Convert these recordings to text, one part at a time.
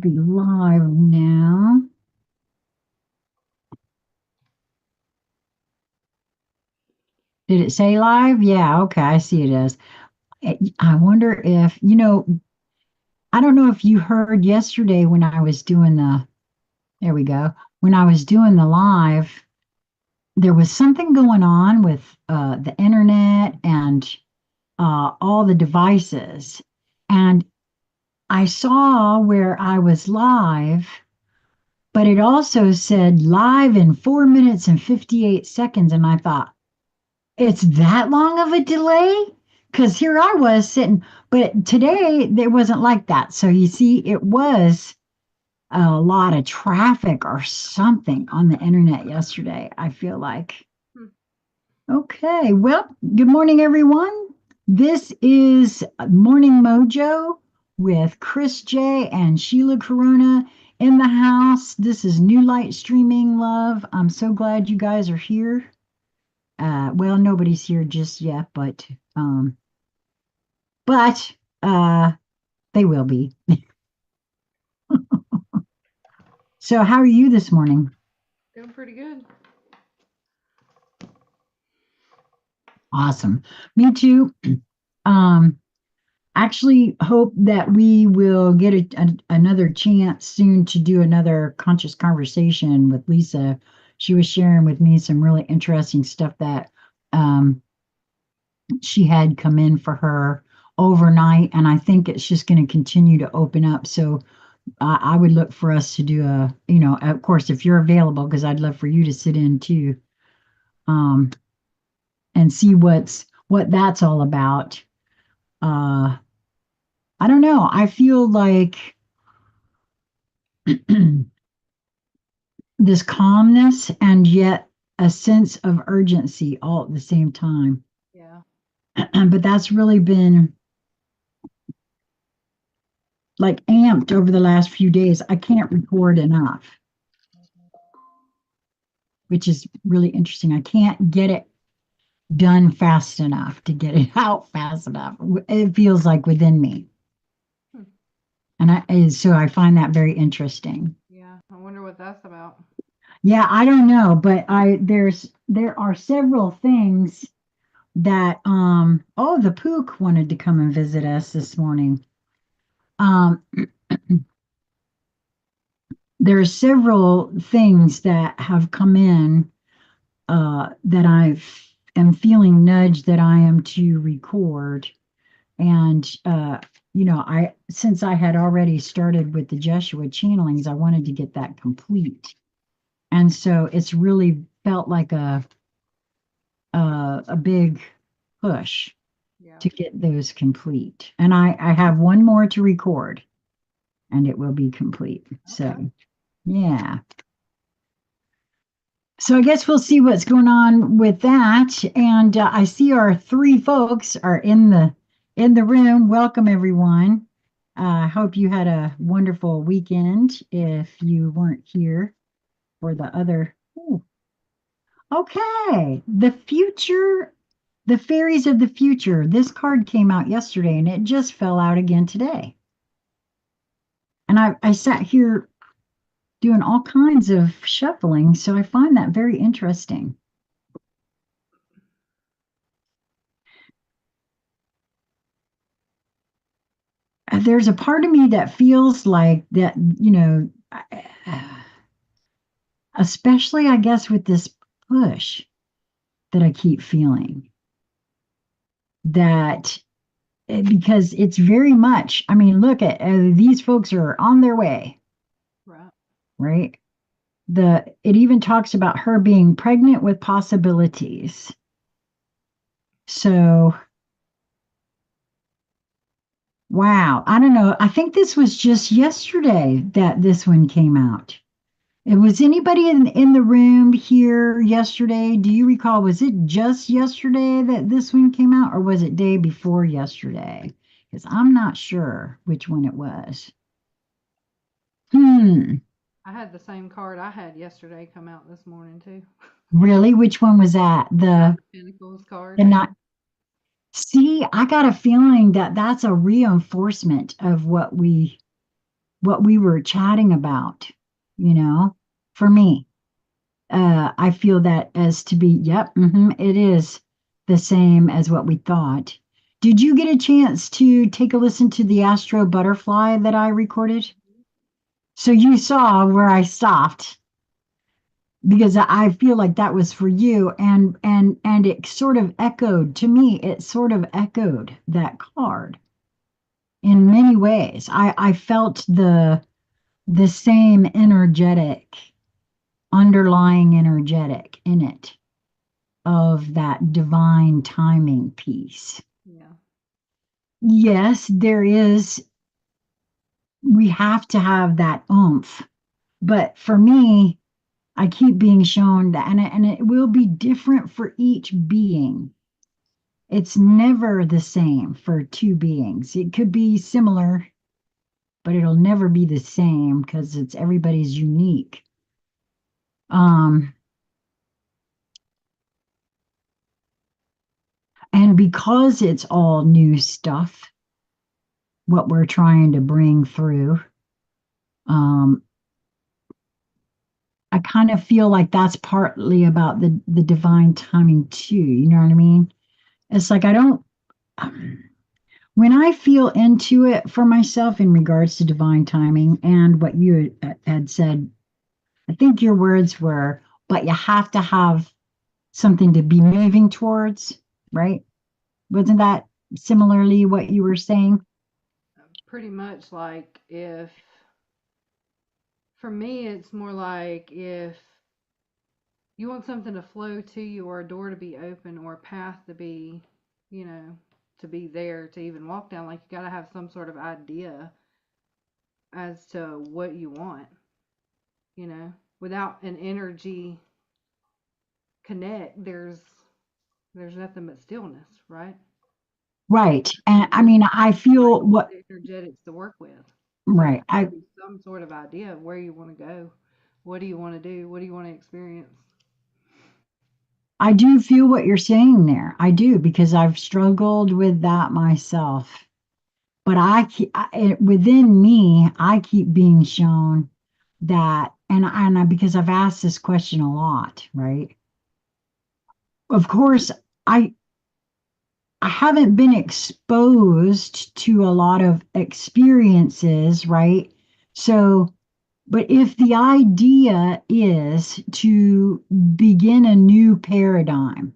Be live now. Did it say live? Yeah, okay, I see it is. I wonder if, I don't know if you heard yesterday when I was doing there we go. When I was doing the live, there was something going on with the internet and all the devices. And I saw where I was live, but it also said live in 4 minutes and 58 seconds. And I thought, it's that long of a delay? Because here I was sitting, but today there wasn't like that. So you see, it was a lot of traffic or something on the internet yesterday, I feel like. Hmm. Okay, well, good morning, everyone. This is Morning Mojo with Chris J and Sheila Corona in the house. This is New Light Streaming Love. I'm so glad you guys are here. Well, nobody's here just yet, but uh, they will be. So, how are you this morning? Doing pretty good. Awesome. Me too. Um, actually, hope that we will get another chance soon to do another conscious conversation with Lisa. She was sharing with me some really interesting stuff that um, she had come in for her overnight, and I think it's just going to continue to open up. So I would look for us to do of course, if you're available, because I'd love for you to sit in too, um, and see what that's all about. Uh, I don't know. I feel like this calmness and yet a sense of urgency all at the same time. Yeah. But that's really been like amped over the last few days. I can't record enough, which is really interesting. I can't get it done fast enough to get it out fast enough. It feels like within me. Hmm. So I find that very interesting. Yeah. I wonder what that's about. Yeah, I don't know, but there are several things that oh, the Pook wanted to come and visit us this morning. Um there are several things that have come in that I am feeling nudged that I am to record. And I since I had already started with the Joshua channelings, I wanted to get that complete. And so it's really felt like a big push Yeah. to get those complete. And I have one more to record and it will be complete. Okay. So yeah. So I guess we'll see what's going on with that. And I see our three folks are in the room. Welcome everyone. I hope you had a wonderful weekend. If you weren't here for the other, ooh, okay, the future, the fairies of the future. This card came out yesterday, and it just fell out again today. And I sat here doing all kinds of shuffling, so I find that very interesting. There's a part of me that feels like that, especially I guess with this push that I keep feeling that because it's very much, I mean, look at these folks are on their way, Right. right? It even talks about her being pregnant with possibilities. So, wow, I don't know. I think this was just yesterday that this one came out. Was anybody in the room here yesterday? Do you recall? Was it just yesterday that this one came out, or was it day before yesterday? Because I'm not sure which one it was. Hmm. I had the same card I had yesterday come out this morning too. Really? Which one was that? Nine of Pentacles The card. not. See, I got a feeling that that's a reinforcement of what we what we were chatting about, you know, for me. I feel that as to be, yep, it is the same as what we thought. Did you get a chance to take a listen to the Astro Butterfly that I recorded? So you saw where I stopped because I feel like that was for you, and it sort of echoed to me. It sort of echoed that card in many ways. I felt the same energetic, underlying energetic in it of that divine timing piece. Yeah. Yes, there is, we have to have that oomph. But for me, I keep being shown that, and it will be different for each being. It's never the same for two beings. It could be similar, but it'll never be the same because it's everybody's unique. Um, and because it's all new stuff, what we're trying to bring through, um, I kind of feel like that's partly about the divine timing too. You know what I mean? It's like I don't. When I feel into it for myself in regards to divine timing and what you had said, I think your words were, but you have to have something to be moving towards, right? Wasn't that similarly what you were saying? Pretty much like if, for me, it's more like if you want something to flow to you or a door to be open or a path to be, you know, to be there to even walk down, like you got to have some sort of idea as to what you want, you know. Without an energy connect, there's nothing but stillness, right? Right. And I It's mean, I like feel what what, energetics to work with. So there right. has to be some sort of idea of where you want to go. What do you want to do? What do you want to experience? I do feel what you're saying there. I do because I've struggled with that myself. But within me, I keep being shown that, because I've asked this question a lot, right? Of course, I I haven't been exposed to a lot of experiences, right? So, but if the idea is to begin a new paradigm,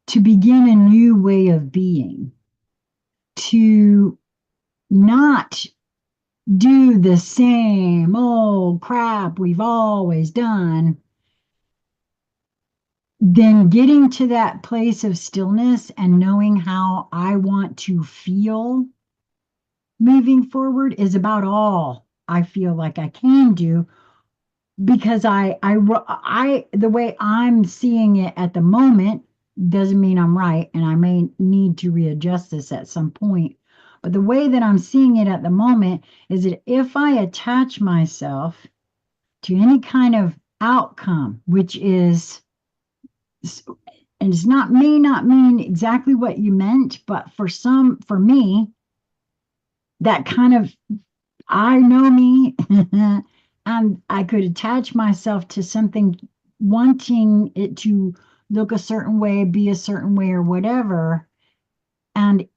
to begin a new way of being, to not do the same old crap we've always done, then getting to that place of stillness and knowing how I want to feel moving forward is about all I feel like I can do because the way I'm seeing it at the moment doesn't mean I'm right, and I may need to readjust this at some point. But the way that I'm seeing it at the moment is that if I attach myself to any kind of outcome, which is, and it's not, may not mean exactly what you meant, but for me, that kind of, I know me, and I could attach myself to something, wanting it to look a certain way, be a certain way, or whatever. And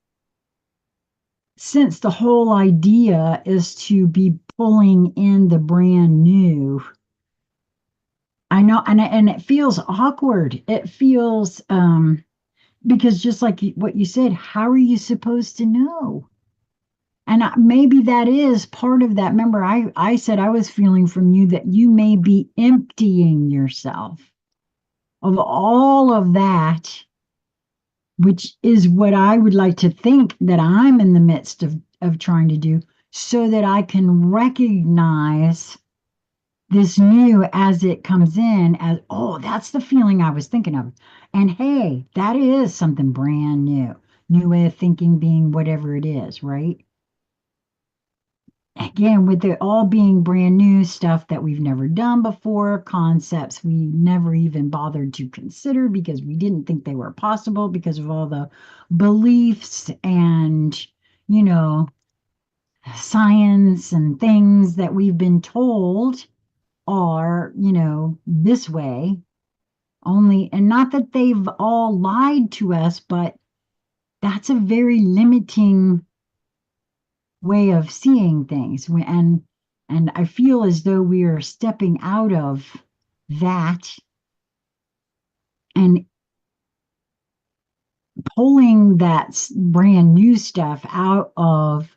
since the whole idea is to be pulling in the brand new, I know, and it feels awkward. It feels because just like what you said, how are you supposed to know? And maybe that is part of that. Remember, I said I was feeling from you that you may be emptying yourself of all of that, which is what I would like to think that I'm in the midst of trying to do, so that I can recognize this new as it comes in as, oh, that's the feeling I was thinking of. And hey, that is something brand new, new way of thinking, being whatever it is, right? Again, with it all being brand new stuff that we've never done before, concepts we never even bothered to consider because we didn't think they were possible because of all the beliefs and, you know, science and things that we've been told are, this way only, and not that they've all lied to us, but that's a very limiting way of seeing things. And I feel as though we are stepping out of that and pulling that brand new stuff out of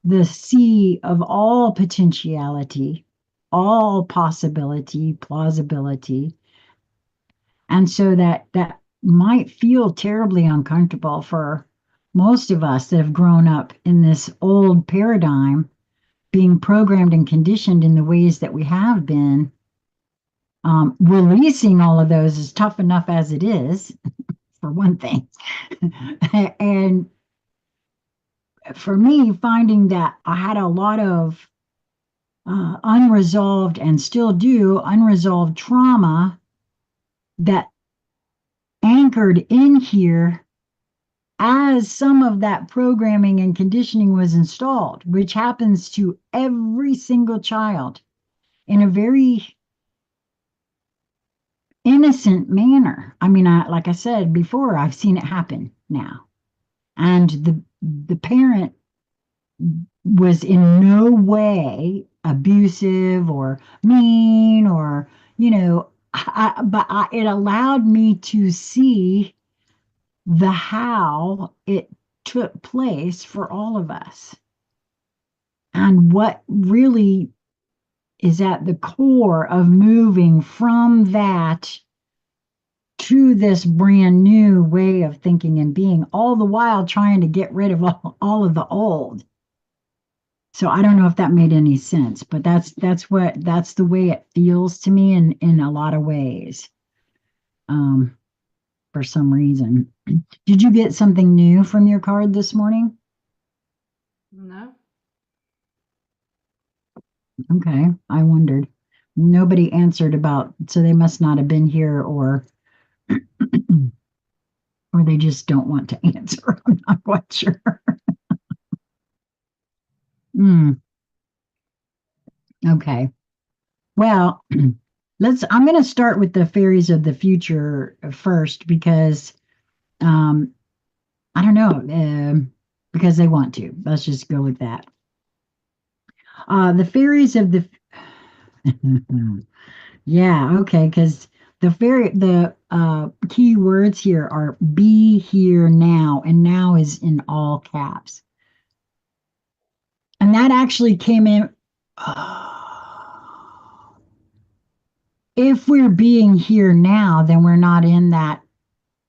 the sea of all potentiality, all possibility, plausibility. And so that might feel terribly uncomfortable for most of us that have grown up in this old paradigm, being programmed and conditioned in the ways that we have been. Releasing all of those is tough enough as it is, for one thing. And for me, finding that I had a lot of unresolved and still do unresolved trauma that anchored in here as some of that programming and conditioning was installed, which happens to every single child in a very innocent manner. I mean, like I said before, I've seen it happen now. And the parent was in no way abusive or mean or, it allowed me to see the how it took place for all of us and what really is at the core of moving from that to this brand new way of thinking and being, all the while trying to get rid of all of the old. So I don't know if that made any sense, but that's the way it feels to me in a lot of ways. Um, for some reason. Did you get something new from your card this morning? No. Okay, I wondered. Nobody answered about, so they must not have been here, or or they just don't want to answer. I'm not quite sure. Hmm. Okay. Well, I'm going to start with the fairies of the future first because um, I don't know, because they want to. Let's just go with that. The fairies of the Yeah, okay, because the key words here are be here now, and now is in all caps. And that actually came in. If we're being here now, then we're not in that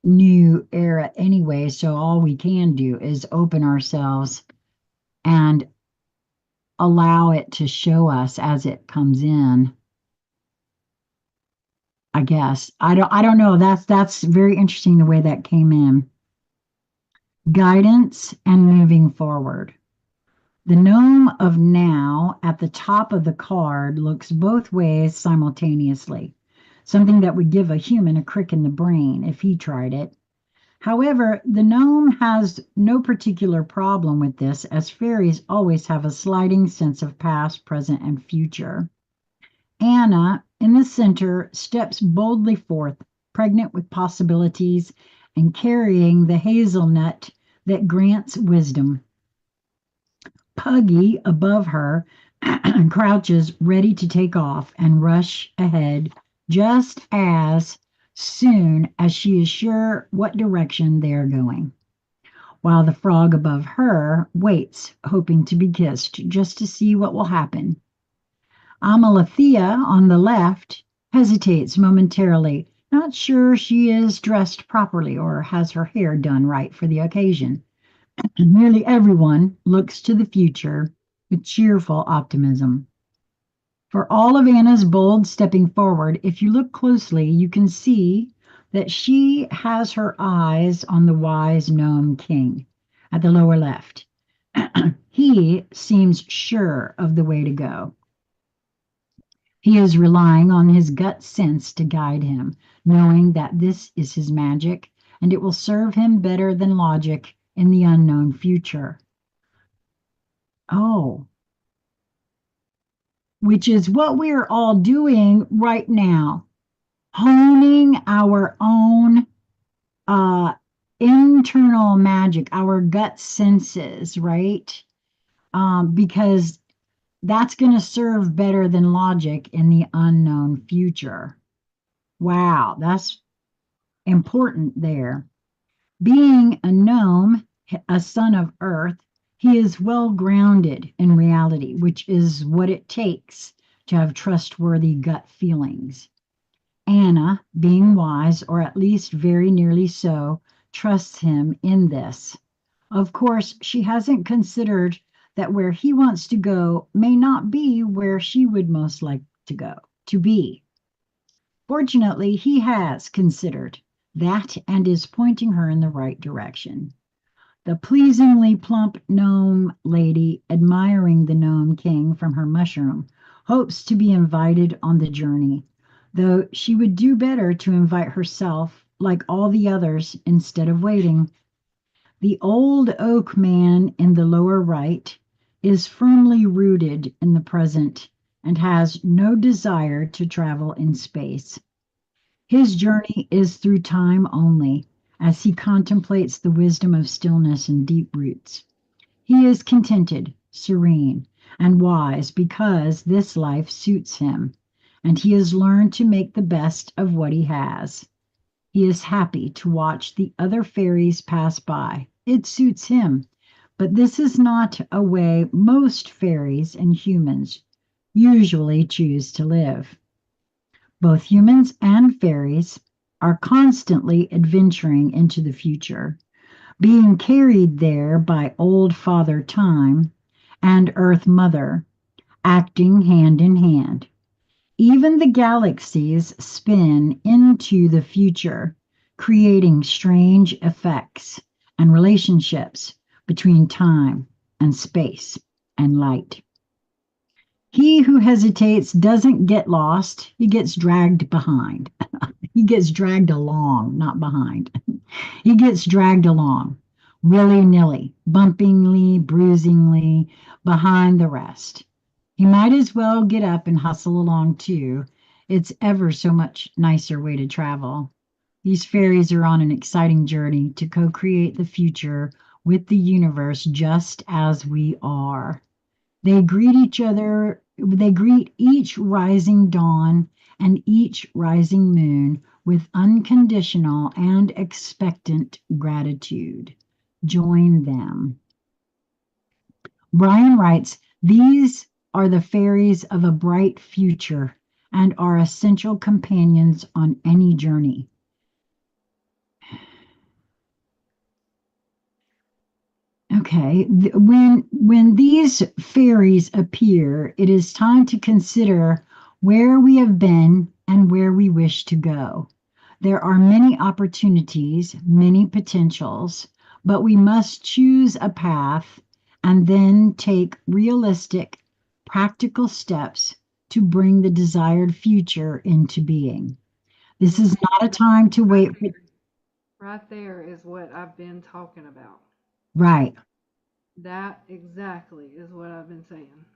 new era anyway. So all we can do is open ourselves and allow it to show us as it comes in. I guess. I don't know. That's very interesting the way that came in. Guidance and moving forward. The gnome of now at the top of the card looks both ways simultaneously, something that would give a human a crick in the brain if he tried it. However, the gnome has no particular problem with this, as fairies always have a sliding sense of past, present, and future. Anna, in the center, steps boldly forth, pregnant with possibilities and carrying the hazelnut that grants wisdom. Puggy, above her, crouches ready to take off and rush ahead just as soon as she is sure what direction they are going, while the frog above her waits, hoping to be kissed just to see what will happen. Amalthea, on the left, hesitates momentarily, not sure she is dressed properly or has her hair done right for the occasion. Nearly everyone looks to the future with cheerful optimism. For all of Anna's bold stepping forward, if you look closely, you can see that she has her eyes on the wise gnome king at the lower left. He seems sure of the way to go. He is relying on his gut sense to guide him, knowing that this is his magic and it will serve him better than logic in the unknown future. Oh, which is what we're all doing right now, honing our own uh, internal magic, our gut senses, right? Because that's going to serve better than logic in the unknown future. Wow, that's important there. Being a gnome, a son of earth, he is well grounded in reality, which is what it takes to have trustworthy gut feelings. Anna, being wise, or at least very nearly so, trusts him in this. Of course, she hasn't considered that where he wants to go may not be where she would most like to go, to be. Fortunately, he has considered that and is pointing her in the right direction. The pleasingly plump gnome lady, admiring the gnome king from her mushroom, hopes to be invited on the journey, though she would do better to invite herself, like all the others, instead of waiting. The old oak man in the lower right is firmly rooted in the present and has no desire to travel in space. His journey is through time only, as he contemplates the wisdom of stillness and deep roots. He is contented, serene, and wise because this life suits him, and he has learned to make the best of what he has. He is happy to watch the other fairies pass by. It suits him, but this is not a way most fairies and humans usually choose to live. Both humans and fairies are constantly adventuring into the future, being carried there by old Father Time and Earth Mother, acting hand in hand. Even the galaxies spin into the future, creating strange effects and relationships between time and space and light. He who hesitates doesn't get lost, he gets dragged behind. He gets dragged along, not behind. He gets dragged along, willy nilly, bumpingly, bruisingly, behind the rest. He might as well get up and hustle along too. It's ever so much nicer way to travel. These fairies are on an exciting journey to co create the future with the universe just as we are. They greet each rising dawn and each rising moon with unconditional and expectant gratitude. Join them. Brian writes, these are the fairies of a bright future and are essential companions on any journey. Okay, when these fairies appear, it is time to consider where we have been and where we wish to go. There are many opportunities, many potentials, but we must choose a path and then take realistic, practical steps to bring the desired future into being. This is not a time to Right wait for, there, right there is what I've been talking about. right, That exactly is what I've been saying.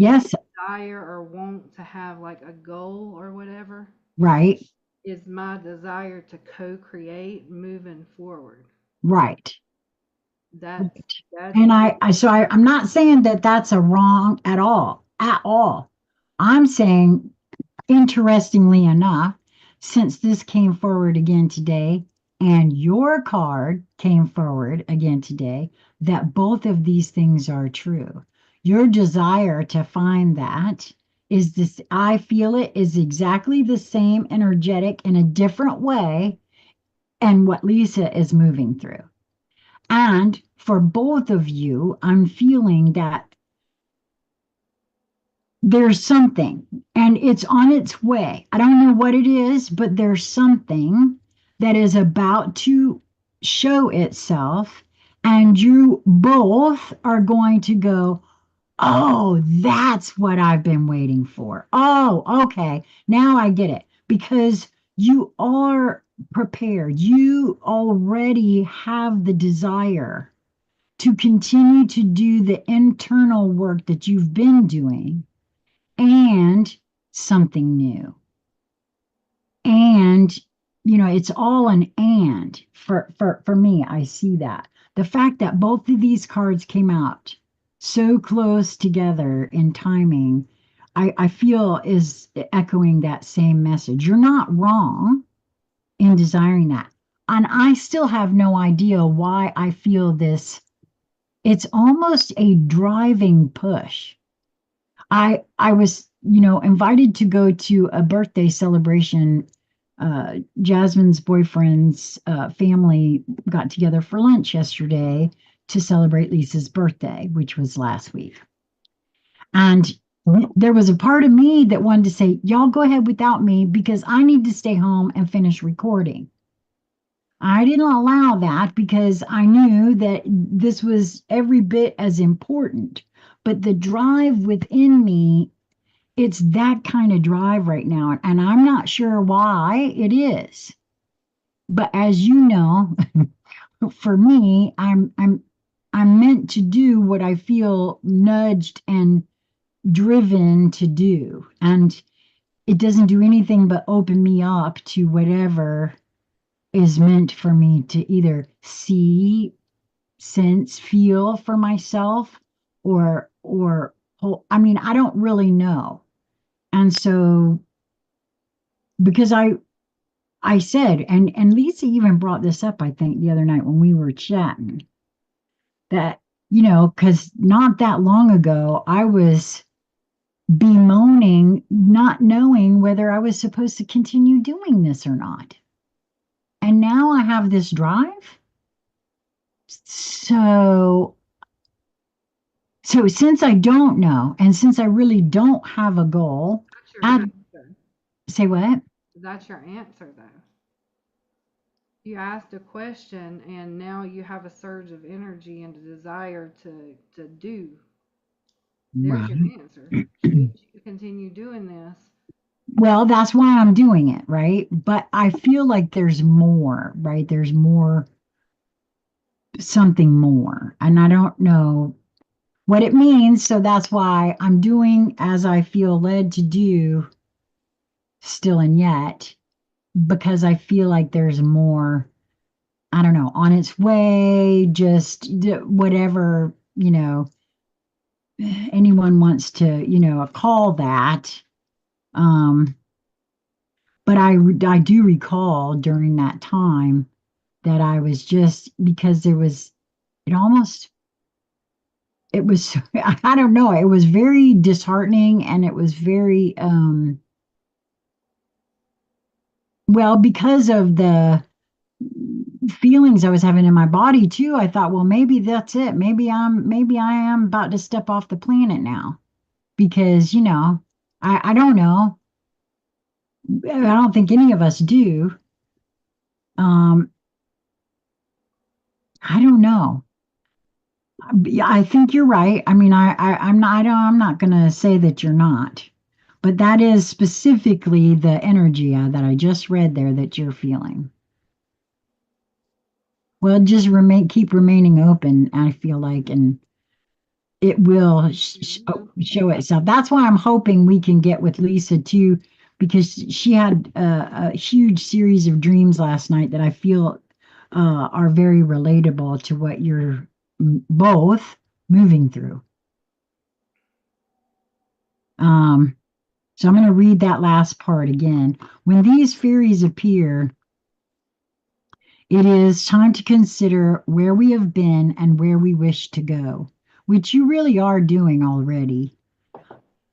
This yes, desire or want to have like a goal or whatever right, is my desire to co-create moving forward. right. That's Right. that's And what I'm not saying that that's a wrong at all. I'm saying, interestingly enough, since this came forward again today and your card came forward again today, that both of these things are true. Your desire to find that is this, I feel it is exactly the same energetic in a different way and what Lisa is moving through. And for both of you, I'm feeling that there's something and it's on its way. I don't know what it is, but there's something that is about to show itself. And you both are going to go, oh, that's what I've been waiting for. Oh, okay. Now I get it. Because you are prepared. You already have the desire to continue to do the internal work that you've been doing and something new. And it's all an and for me. I see that the fact that both of these cards came out so close together in timing, I feel is echoing that same message. You're not wrong in desiring that. And I still have no idea why I feel this. It's almost a driving push. I was, invited to go to a birthday celebration. Jasmine's boyfriend's family got together for lunch yesterday to celebrate Lisa's birthday, which was last week. And there was a part of me that wanted to say, y'all go ahead without me because I need to stay home and finish recording. I didn't allow that because I knew that this was every bit as important. But the drive within me, it's that kind of drive right now. And I'm not sure why it is. But as you know, for me, I'm meant to do what I feel nudged and driven to do. And it doesn't do anything but open me up to whatever is meant for me to either see, sense, feel for myself or I mean, I don't really know. And so because I said, and Lisa even brought this up, I think, the other night when we were chatting, that, because not that long ago I was bemoaning not knowing whether I was supposed to continue doing this or not. And now I have this drive. So since I don't know, and since I really don't have a goal, That's your I answer. say what? That's your answer, though. You asked a question, and now you have a surge of energy and a desire to do. There's your Right. answer. Should you continue doing this? Well, that's why I'm doing it, right? But I feel like there's more, right? There's more, something more. And I don't know what it means. So that's why I'm doing as I feel led to do still and yet, because I feel like there's more, I don't know, on its way, just whatever, anyone wants to, call that. Um, but I do recall during that time that I was just because it almost, it was, I don't know, it was very disheartening and it was very, well, because of the feelings I was having in my body too, I thought, well, maybe that's it. Maybe I am about to step off the planet now because, I don't know. I don't think any of us do. Um, I don't know. Yeah, I think you're right. I mean, I'm not going to say that you're not, but that is specifically the energy that I just read there that you're feeling. Well, just keep remaining open. I feel like, and it will show itself. That's why I'm hoping we can get with Lisa too, because she had a huge series of dreams last night that I feel are very relatable to what you're both moving through. Um, so I'm going to read that last part again. When these fairies appear, it is time to consider where we have been and where we wish to go, which you really are doing already.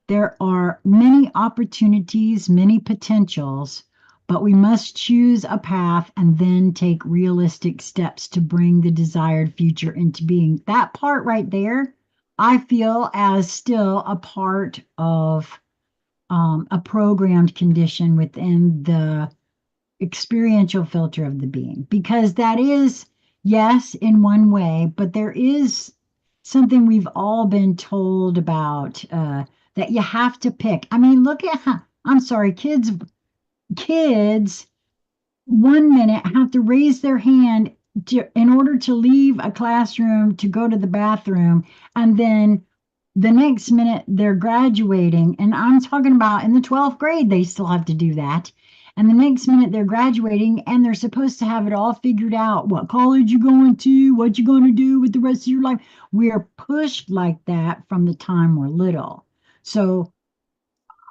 There are many opportunities, many potentials, but we must choose a path and then take realistic steps to bring the desired future into being. That part right there, I feel as still a part of a programmed condition within the experiential filter of the being, because that is, yes, in one way, but there is something we've all been told about that you have to pick. I mean, look at how, I'm sorry, kids 1 minute have to raise their hand in order to leave a classroom to go to the bathroom, and then the next minute they're graduating, and I'm talking about in the 12th grade, they still have to do that. And the next minute they're graduating and they're supposed to have it all figured out, what college you going to, what you going to do with the rest of your life. We're pushed like that from the time we're little. So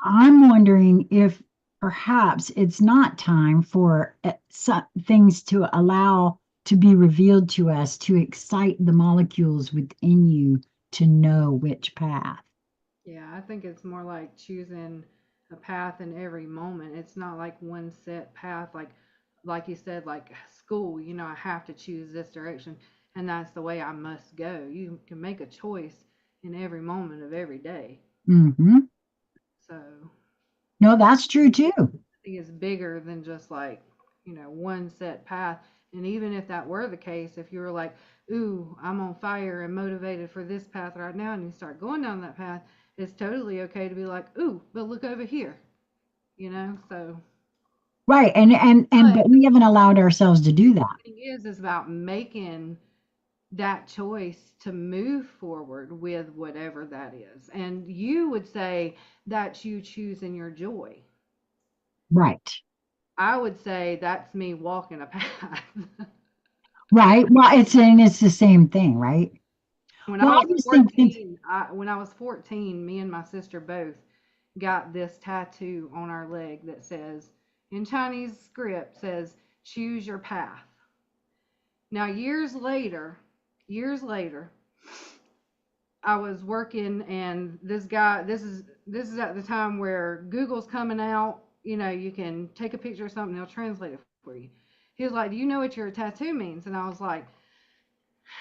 I'm wondering if perhaps it's not time for some things to allow to be revealed to us to excite the molecules within you to know which path. Yeah, I think it's more like choosing a path in every moment. It's not like one set path, like you said, like school, I have to choose this direction and that's the way I must go. You can make a choice in every moment of every day. Hmm. So No, that's true too. think it's bigger than just like, one set path. And even if that were the case, if you were like, ooh, I'm on fire and motivated for this path right now, and you start going down that path, it's totally okay to be like, ooh, but look over here, So, Right. And but but we haven't allowed ourselves to do that. the thing is about making that choice to move forward with whatever that is. And you would say that's you choosing your joy. Right. I would say that's me walking a path. Right. Well, it's the same thing, right? When Well, I I was just think it's 14, me and my sister both got this tattoo on our leg that says, in Chinese script, says, choose your path. Now, years later, I was working and this guy, this is at the time where Google's coming out, you can take a picture of something, they'll translate it for you. He was like, "Do you know what your tattoo means?" And I was like,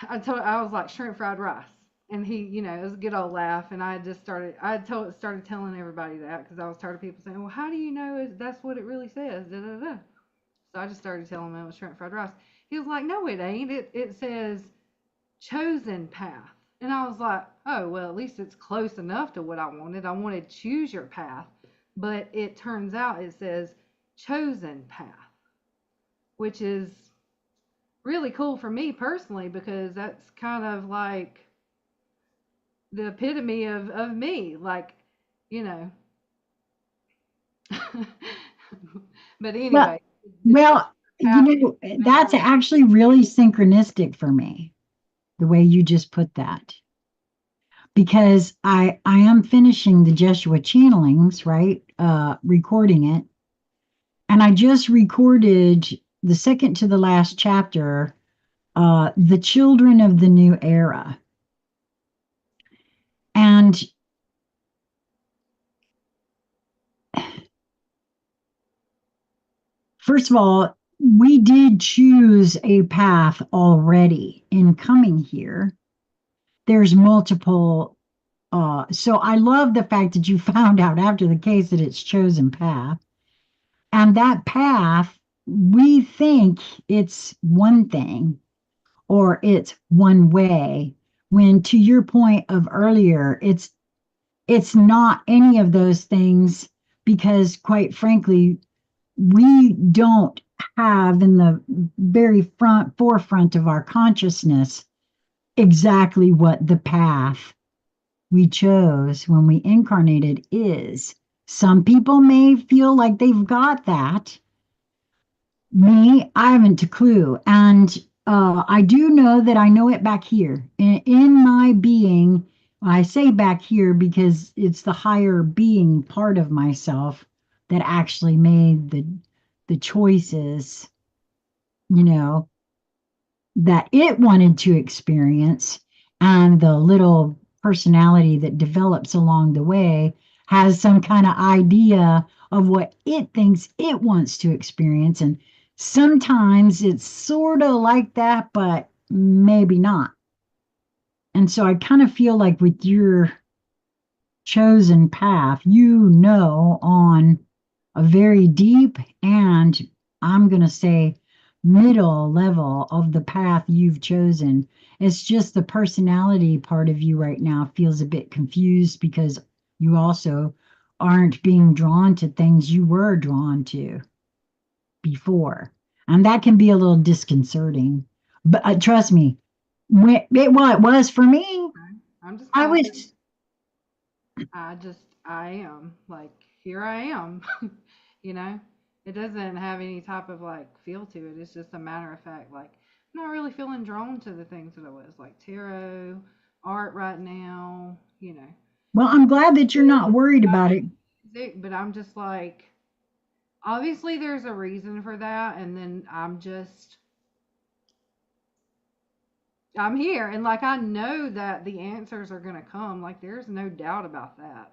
I was like shrimp fried rice. And he, it was a good old laugh. And started telling everybody that because I was tired of people saying, well, how do you know that's what it really says? Da, da, da. So I just started telling him it was shrimp fried rice. He was like, no, it ain't. It says chosen path. And I was like, oh, well, at least it's close enough to what I wanted. I wanted choose your path. But it turns out it says chosen path, which is really cool for me personally because that's kind of like the epitome of me. Like, you know. But well, anyway, the choose well, your path that's symbol. actually really synchronistic for me, the way you just put that. Because I am finishing the Jeshua channelings, right? Recording it. And I just recorded the second to the last chapter, The Children of the New Era. And first of all, we did choose a path already in coming here. There's multiple. So I love the fact that you found out after the case that it's chosen path. And that path, we think it's one thing or it's one way, when to your point of earlier, it's not any of those things because quite frankly, we don't have in the very forefront of our consciousness exactly what the path we chose when we incarnated is. Some people may feel like they've got that. Me, I haven't a clue. And I do know that I know it back here in my being. I say back here because it's the higher being part of myself that actually made the choices, you know, that it wanted to experience, and the little personality that develops along the way has some kind of idea of what it thinks it wants to experience. And sometimes it's sort of like that, but maybe not. And so I kind of feel like with your chosen path, on a very deep and I'm going to say middle level of the path you've chosen. It's just the personality part of you right now feels a bit confused because you also aren't being drawn to things you were drawn to before. And that can be a little disconcerting. But trust me, well, it was for me. Okay. I'm just I telling you. was, I am. Like, here I am. You know? It doesn't have any type of like feel to it. It's just a matter of fact. Like, I'm not really feeling drawn to the things that I was like tarot, art right now, well, I'm glad that you're not worried about it. music, but I'm just like, obviously there's a reason for that. And then I'm here. And like, I know that the answers are going to come. Like, there's no doubt about that.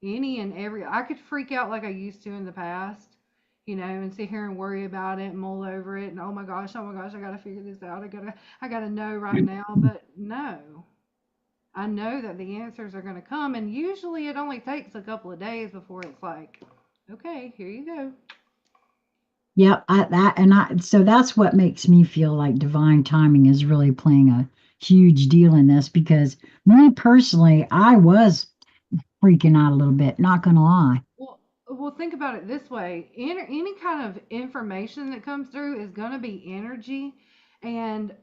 Any and every, I could freak out like I used to in the past, and sit here and worry about it and mull over it and oh my gosh, I gotta figure this out. I gotta know right now. But no, I know that the answers are gonna come, and usually it only takes a couple of days before it's like, okay, here you go. Yep, so that's what makes me feel like divine timing is really playing a huge deal in this because me personally, I was freaking out a little bit, not gonna lie. Well, think about it this way: any kind of information that comes through is gonna be energy, and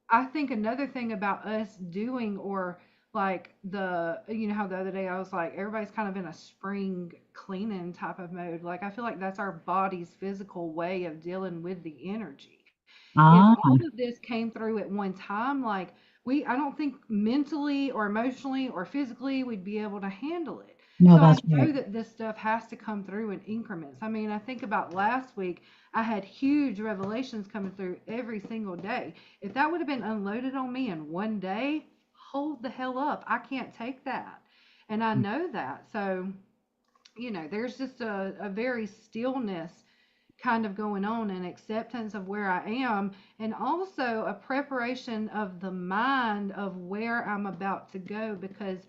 I think another thing about us doing or like how the other day I was like, everybody's kind of in a spring cleaning type of mode. Like, I feel like that's our body's physical way of dealing with the energy. If Ah, all of this came through at one time, like I don't think mentally or emotionally or physically we'd be able to handle it. no, So I that's know right. that this stuff has to come through in increments. I mean, I think about last week, I had huge revelations coming through every single day. If that would have been unloaded on me in one day, hold the hell up. I can't take that. And I know that. So, there's just a very stillness kind of going on, and acceptance of where I am, and also a preparation of the mind of where I'm about to go, because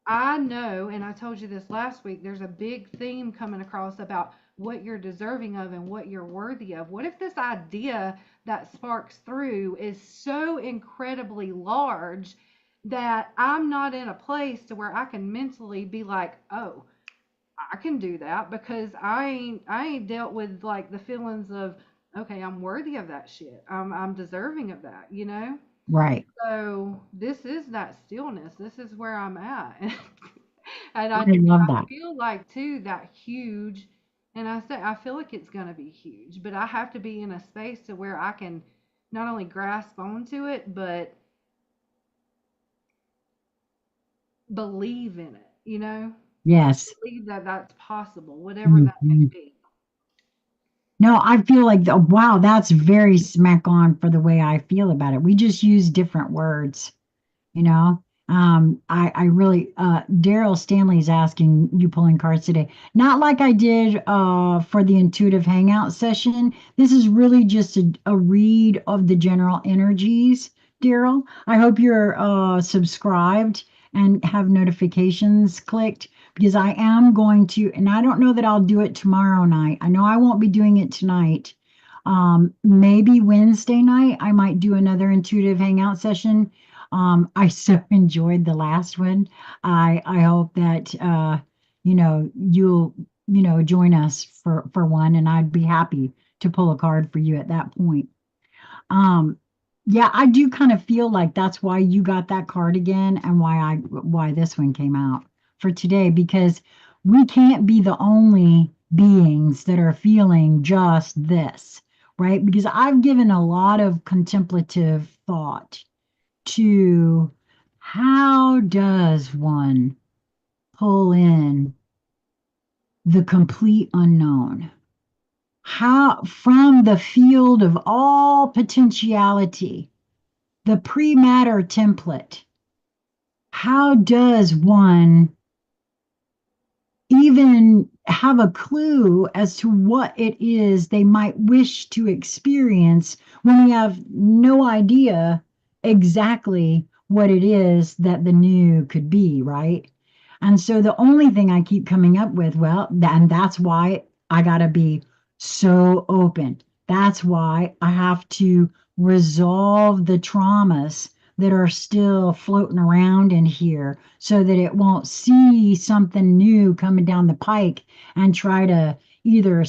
I know, and I told you this last week, there's a big theme coming across about what you're deserving of and what you're worthy of. What if this idea that sparks through is so incredibly large that I'm not in a place to where I can mentally be like, oh, I can do that because I ain't dealt with like the feelings of, okay, I'm worthy of that shit. I'm deserving of that. Right. So this is that stillness. This is where I'm at. And I love I that. feel like too that huge, and I feel like it's gonna be huge, but I have to be in a space to where I can not only grasp onto it, but believe in it. Yes. Believe that that's possible, whatever that may Mhm. be. No, I feel like, wow, that's very smack on for the way I feel about it. We just use different words. you know I really Daryl Stanley's asking you pulling cards today, not like I did for the intuitive hangout session. This is really just a read of the general energies. Daryl, I hope you're subscribed and have notifications clicked, because I am going to, and I don't know that I'll do it tomorrow night. I know I won't be doing it tonight. Maybe Wednesday night I might do another intuitive hangout session. I so enjoyed the last one. I hope that you'll join us for one, and I'd be happy to pull a card for you at that point. Um, yeah, I do kind of feel like that's why you got that card again, and why this one came out for today, because we can't be the only beings that are feeling just this, right? Because I've given a lot of contemplative thought to how does one pull in the complete unknown? How, from the field of all potentiality, the pre-matter template, how does one even have a clue as to what it is they might wish to experience when we have no idea exactly what it is that the new could be, right? And so the only thing I keep coming up with, well, and that's why I got to be so open. That's why I have to resolve the traumas that are still floating around in here, so that it won't see something new coming down the pike and try to either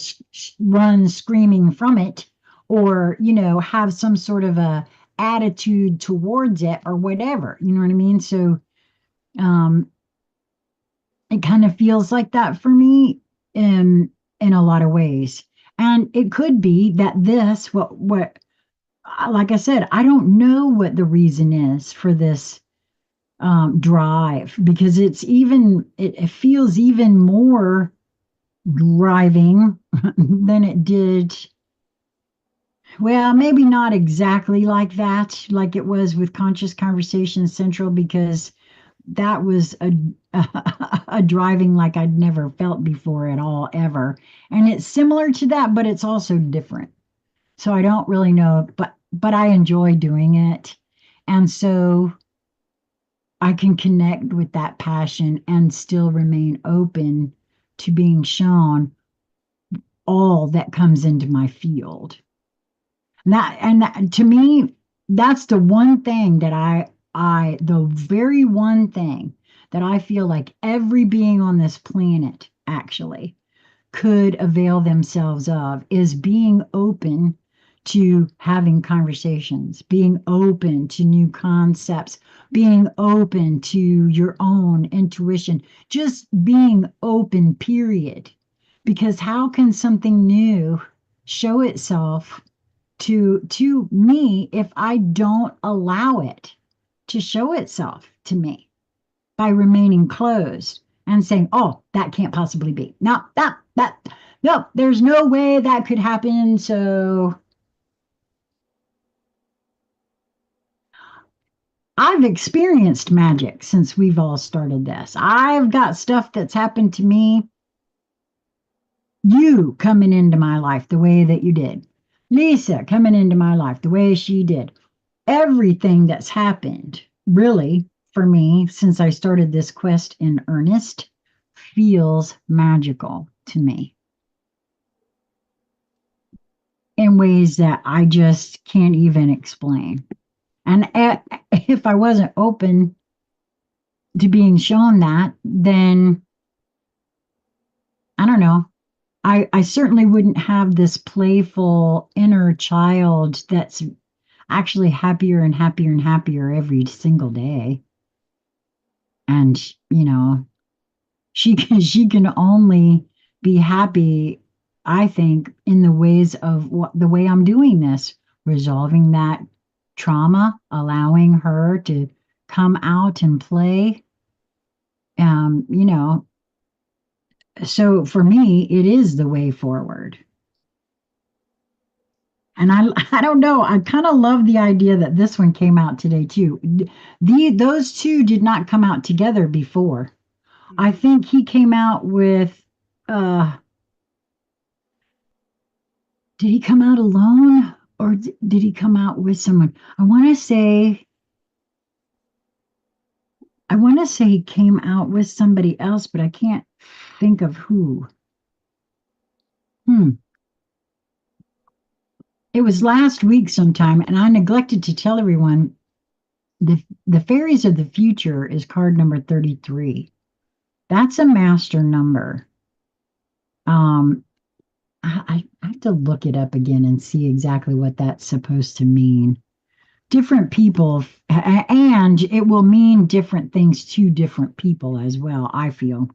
run screaming from it, or, have some sort of a attitude towards it or whatever. You know what I mean? So um, it kind of feels like that for me in a lot of ways. And it could be that this, what, like I said, I don't know what the reason is for this drive because it feels even more driving than it did. Well, maybe not exactly like that, like it was with Conscious Conversation Central, because that was a driving like I'd never felt before at all, ever. And it's similar to that, but it's also different. So I don't really know, but I enjoy doing it. And so I can connect with that passion and still remain open to being shown all that comes into my field. To me, that's the one thing that the very one thing that I feel like every being on this planet actually could avail themselves of is being open to having conversations, being open to new concepts, being open to your own intuition, just being open, period. Because how can something new show itself to me if I don't allow it to show itself to me by remaining closed and saying, "Oh, that can't possibly be. No, no, there's no way that could happen." So I've experienced magic since we've all started this. I've got stuff that's happened to me. You coming into my life the way that you did. Lisa coming into my life the way she did. Everything that's happened, really, for me, since I started this quest in earnest, feels magical to me in ways that I just can't even explain. And if I wasn't open to being shown that, then I don't know. I certainly wouldn't have this playful inner child that's actually happier and happier and happier every single day. And, she can only be happy, I think, in the ways of the way I'm doing this, resolving that trauma, allowing her to come out and play. um you know so for me it is the way forward. And I don't know, I kind of love the idea that this one came out today too. Those two did not come out together before. I Mhm. think he came out with uh did he come out alone or did he come out with someone? I want to say he came out with somebody else, but I can't think of who. Hmm. It was last week sometime, and I neglected to tell everyone the Fairies of the Future is card number 33. That's a master number. Um, I have to look it up again and see exactly what that's supposed to mean. Different people, and it will mean different things to different people as well, I feel.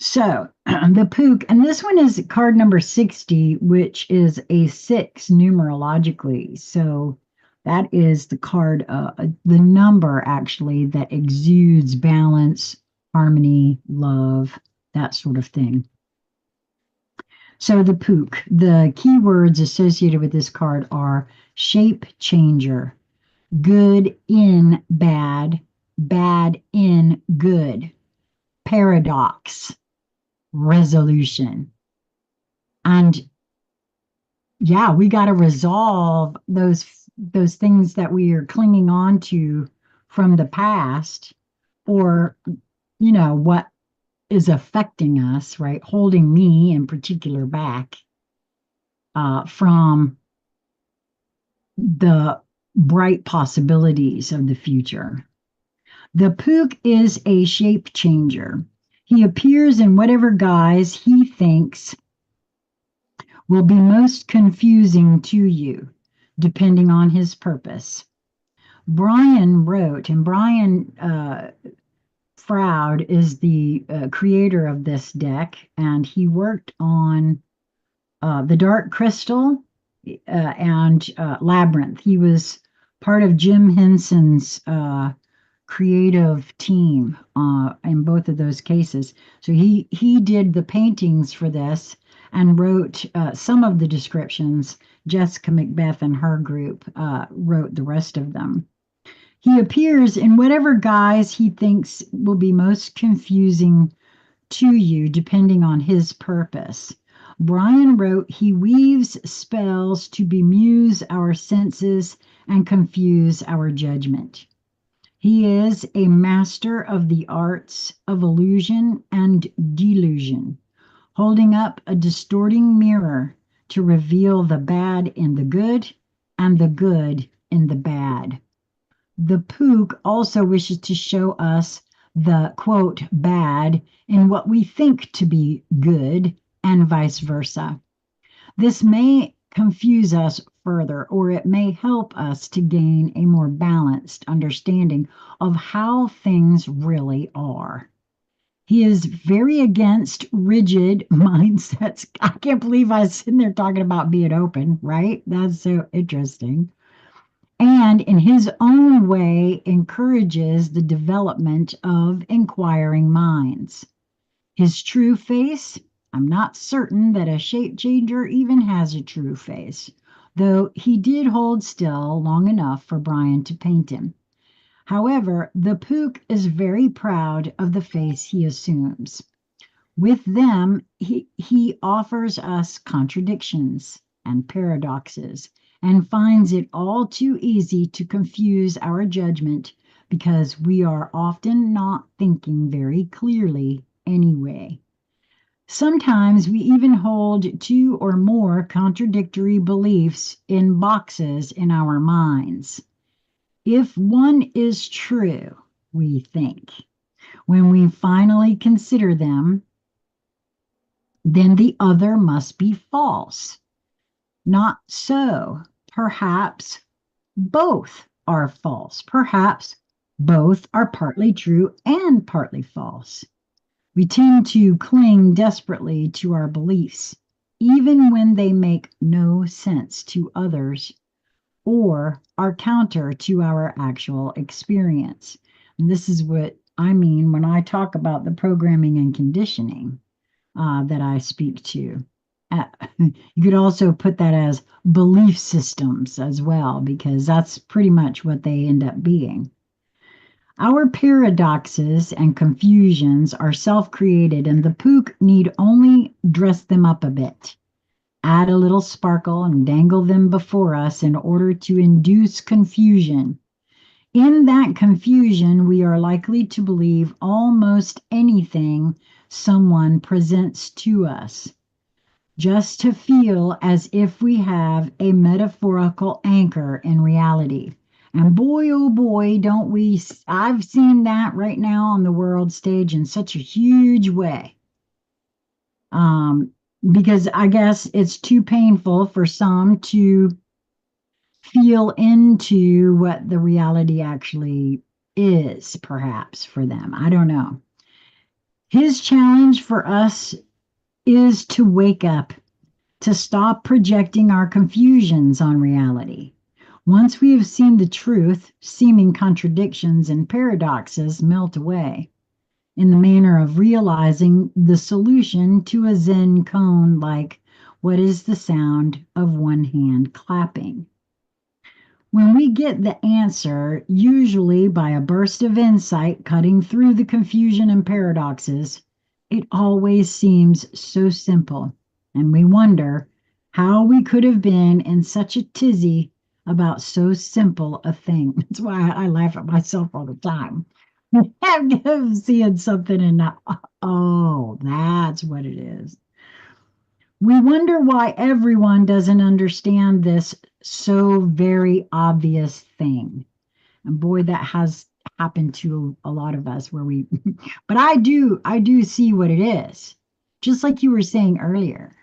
So the Pook, and this one is card number 60, which is a six numerologically. So that is the card, the number actually that exudes balance, harmony, love, that sort of thing. So the Pook, the keywords associated with this card are shape changer, good in bad, bad in good, paradox, resolution. And yeah, we got to resolve those things that we are clinging on to from the past, or what is affecting us, right? Holding me in particular back from the bright possibilities of the future. The Pook is a shape changer. He appears in whatever guise he thinks will be most confusing to you, depending on his purpose. Brian wrote, and Brian Froud is the creator of this deck, and he worked on the Dark Crystal and Labyrinth. He was part of Jim Henson's creative team in both of those cases. So he did the paintings for this and wrote some of the descriptions. Jessica Macbeth and her group wrote the rest of them. He appears in whatever guise he thinks will be most confusing to you, depending on his purpose. Brian wrote, he weaves spells to bemuse our senses and confuse our judgment. He is a master of the arts of illusion and delusion, holding up a distorting mirror to reveal the bad in the good and the good in the bad. The Pook also wishes to show us the quote bad in what we think to be good and vice versa. This may confuse us further, or it may help us to gain a more balanced understanding of how things really are. He is very against rigid mindsets. I can't believe I was sitting there talking about being open, right? That's so interesting. And in his own way, encourages the development of inquiring minds. His true face, I'm not certain that a shape changer even has a true face, though he did hold still long enough for Brian to paint him. However, the Pook is very proud of the face he assumes. With them, he offers us contradictions and paradoxes and finds it all too easy to confuse our judgment because we are often not thinking very clearly anyway. Sometimes we even hold two or more contradictory beliefs in boxes in our minds. If one is true, we think, when we finally consider them, then the other must be false. Not so. Perhaps both are false. Perhaps both are partly true and partly false. We tend to cling desperately to our beliefs, even when they make no sense to others or are counter to our actual experience. And this is what I mean when I talk about the programming and conditioning that I speak to. You could also put that as belief systems as well, because that's pretty much what they end up being. Our paradoxes and confusions are self created, and the Pook need only dress them up a bit, add a little sparkle, and dangle them before us in order to induce confusion. In that confusion, we are likely to believe almost anything someone presents to us, just to feel as if we have a metaphorical anchor in reality. And boy, oh boy, don't we, I've seen that right now on the world stage in such a huge way. Um, because I guess it's too painful for some to feel into what the reality actually is, perhaps for them. I don't know. His challenge for us is to wake up, to stop projecting our confusions on reality. Once we have seen the truth, seeming contradictions and paradoxes melt away in the manner of realizing the solution to a Zen koan like, what is the sound of one hand clapping? When we get the answer, usually by a burst of insight cutting through the confusion and paradoxes, it always seems so simple, and we wonder how we could have been in such a tizzy about so simple a thing. That's why I laugh at myself all the time. I'm seeing something and not, oh, that's what it is. We wonder why everyone doesn't understand this so very obvious thing. And boy, that has happened to a lot of us where we, but I do see what it is. Just like you were saying earlier.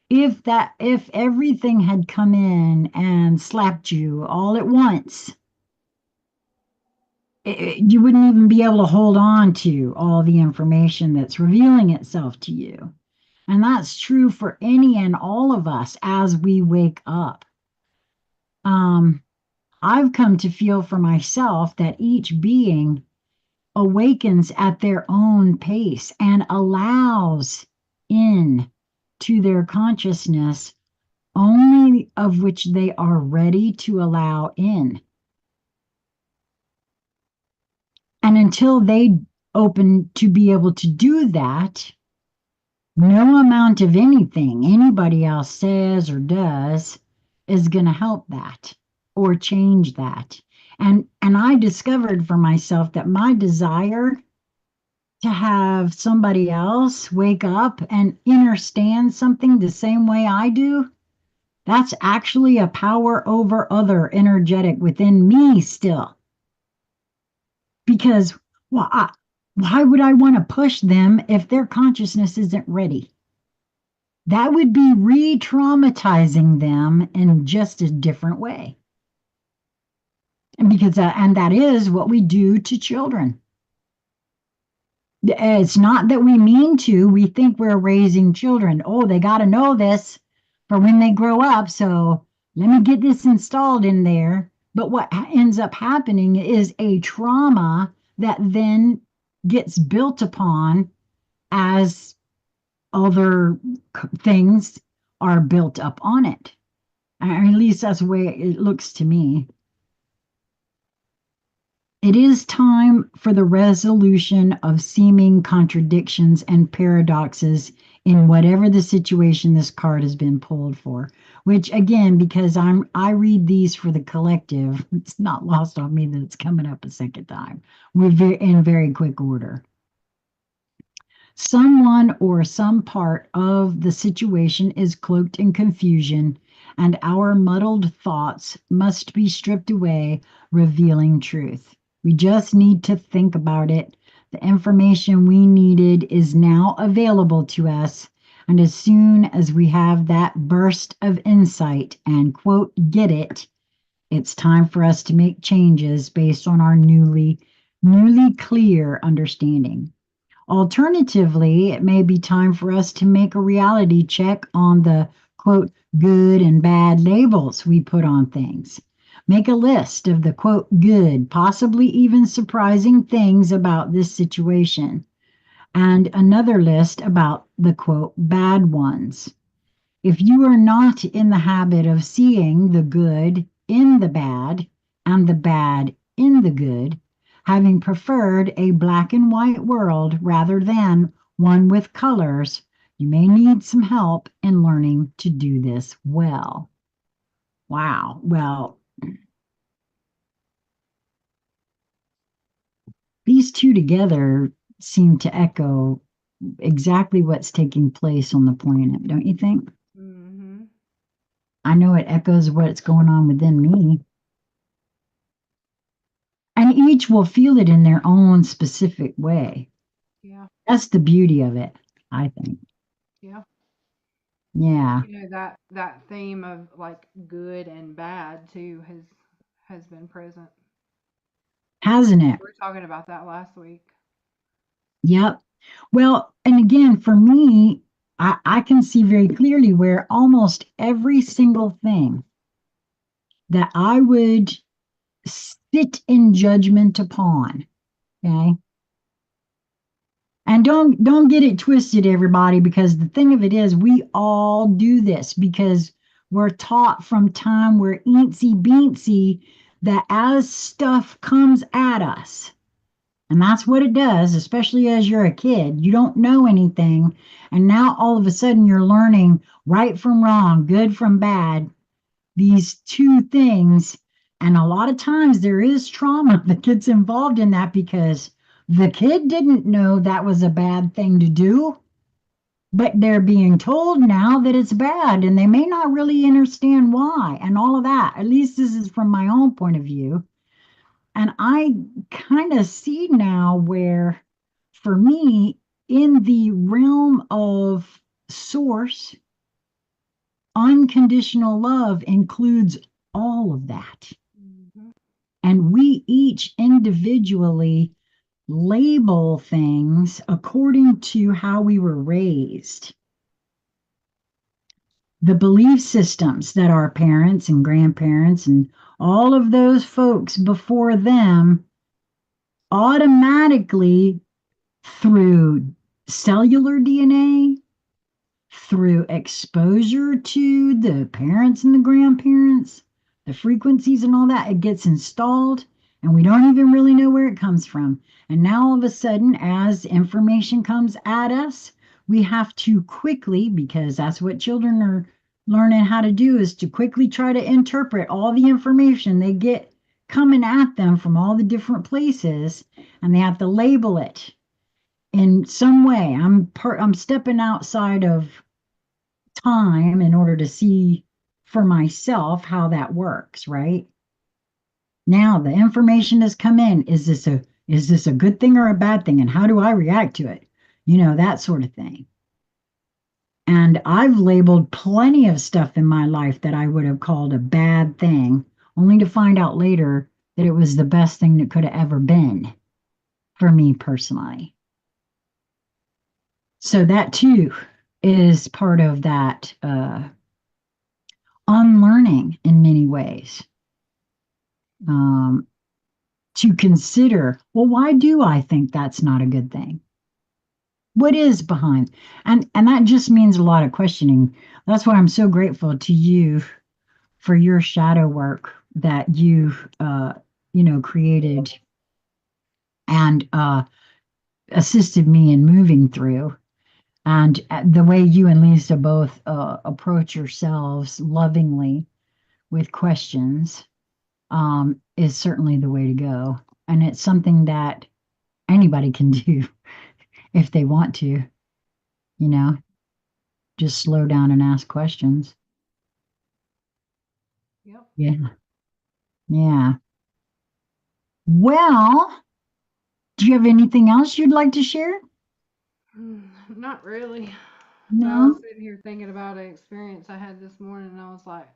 if everything had come in and slapped you all at once, you wouldn't even be able to hold on to all the information that's revealing itself to you. And that's true for any and all of us as we wake up. Um, I've come to feel for myself that each being awakens at their own pace and allows in to their consciousness only of which they are ready to allow in. And until they open to be able to do that, no amount of anything anybody else says or does is going to help that or change that. And I discovered for myself that my desire to have somebody else wake up and understand something the same way I do, that's actually a power over other energetic within me still. Because well, why would I want to push them if their consciousness isn't ready? That would be re traumatizing them in just a different way. And because and that is what we do to children. It's not that we mean to, we think we're raising children. Oh, they got to know this for when they grow up. So let me get this installed in there. But what ends up happening is a trauma that then gets built upon as other things are built up on it. Or at least that's the way it looks to me. It is time for the resolution of seeming contradictions and paradoxes in whatever the situation this card has been pulled for. Which again, because I read these for the collective, it's not lost on me that it's coming up a second time. We're in very quick order. Someone or some part of the situation is cloaked in confusion, and our muddled thoughts must be stripped away, revealing truth. We just need to think about it. The information we needed is now available to us, and as soon as we have that burst of insight and, quote, get it, it's time for us to make changes based on our newly clear understanding. Alternatively, it may be time for us to make a reality check on the quote, good and bad labels we put on things. Make a list of the quote, good, possibly even surprising things about this situation, and another list about the quote, bad ones. If you are not in the habit of seeing the good in the bad and the bad in the good, having preferred a black and white world rather than one with colors, you may need some help in learning to do this well. Wow. Well, these two together seem to echo exactly what's taking place on the planet, don't you think? Mm-hmm. I know it echoes what's going on within me. And each will feel it in their own specific way. Yeah. That's the beauty of it, I think. Yeah. Yeah. That theme of like good and bad too has been present. Hasn't it? We were talking about that last week. Yep. Well, and again, for me, I can see very clearly where almost every single thing that I would sit in judgment upon, okay? And don't get it twisted, everybody, because the thing of it is, we all do this because we're taught from time we're eensy beensy that as stuff comes at us, and that's what it does, especially as you're a kid, you don't know anything, and now all of a sudden you're learning right from wrong, good from bad, these two things. And a lot of times there is trauma that gets involved in that because the kid didn't know that was a bad thing to do, but they're being told now that it's bad and they may not really understand why and all of that. At least this is from my own point of view. And I kind of see now where, for me, in the realm of source, unconditional love includes all of that. Mhm. And we each individually label things according to how we were raised. The belief systems that our parents and grandparents and all of those folks before them automatically, through cellular DNA, through exposure to the parents and the grandparents, the frequencies and all that, it gets installed and we don't even really know where it comes from. And now all of a sudden, as information comes at us, we have to quickly, because that's what children are learning how to do, is to quickly try to interpret all the information they get coming at them from all the different places, and they have to label it in some way. I'm stepping outside of time in order to see for myself how that works, right? Now the information has come in. Is this a good thing or a bad thing? And how do I react to it? That sort of thing. And I've labeled plenty of stuff in my life that I would have called a bad thing, only to find out later that it was the best thing that could have ever been for me personally. So that too is part of that unlearning in many ways. Um, to consider, well, why do I think that's not a good thing? What is behind? And that just means a lot of questioning. That's why I'm so grateful to you for your shadow work that you've created and assisted me in moving through. And the way you and Lisa both approach yourselves lovingly with questions is certainly the way to go. And it's something that anybody can do if they want to, you know, just slow down and ask questions. Yep. Yeah. Yeah. Well, do you have anything else you'd like to share? Not really. But I was No? sitting here thinking about an experience I had this morning, and I was like,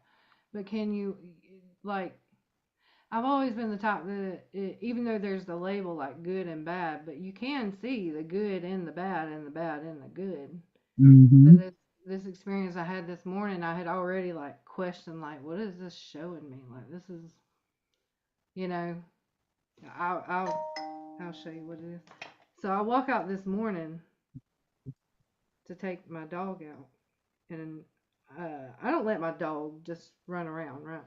but can you, like, I've always been the type that, even though there's the label like good and bad, but you can see the good in the bad and the bad in the good. But Hmm. this experience I had this morning, I had already like questioned, like, what is this showing me? Like, this is, you know, I'll show you what it is. So I walk out this morning to take my dog out, and I don't let my dog just run around, right?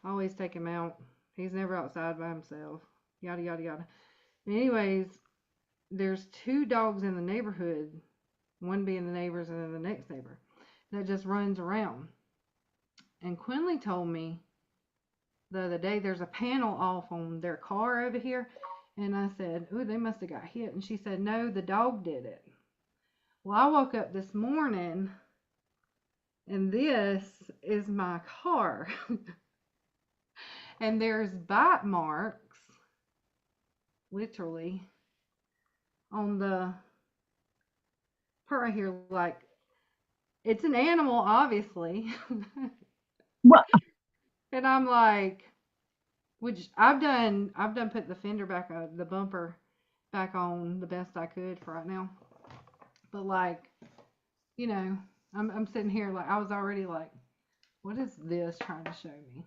I always take him out. He's never outside by himself. Yada yada yada. Anyways, there's two dogs in the neighborhood, one being the neighbors and then the next neighbor, that just runs around. And Quinley told me the other day there's a panel off on their car over here. And I said, "Ooh, they must have got hit." And she said, "No, the dog did it." Well, I woke up this morning and this is my car. And there's bite marks, literally, on the part right here. Like, it's an animal, obviously. Well, And I'm like, which I've done put the fender back on, the bumper back on the best I could for right now. But like, you know, I'm sitting here like I was already like, what is this trying to show me?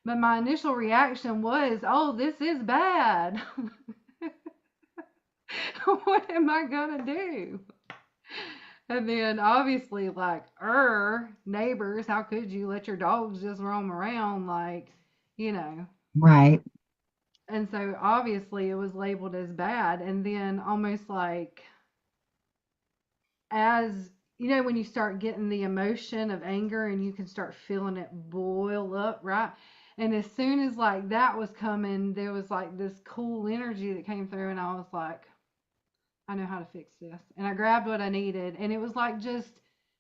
But my initial reaction was, oh, this is bad. What am I gonna do? And then obviously like, neighbors, how could you let your dogs just roam around like, you know? right. And so obviously it was labeled as bad. And then almost like, as you know, when you start getting the emotion of anger and you can start feeling it boil up, right? And as soon as like that was coming, there was like this cool energy that came through, and I was like, I know how to fix this. And I grabbed what I needed, and it was like just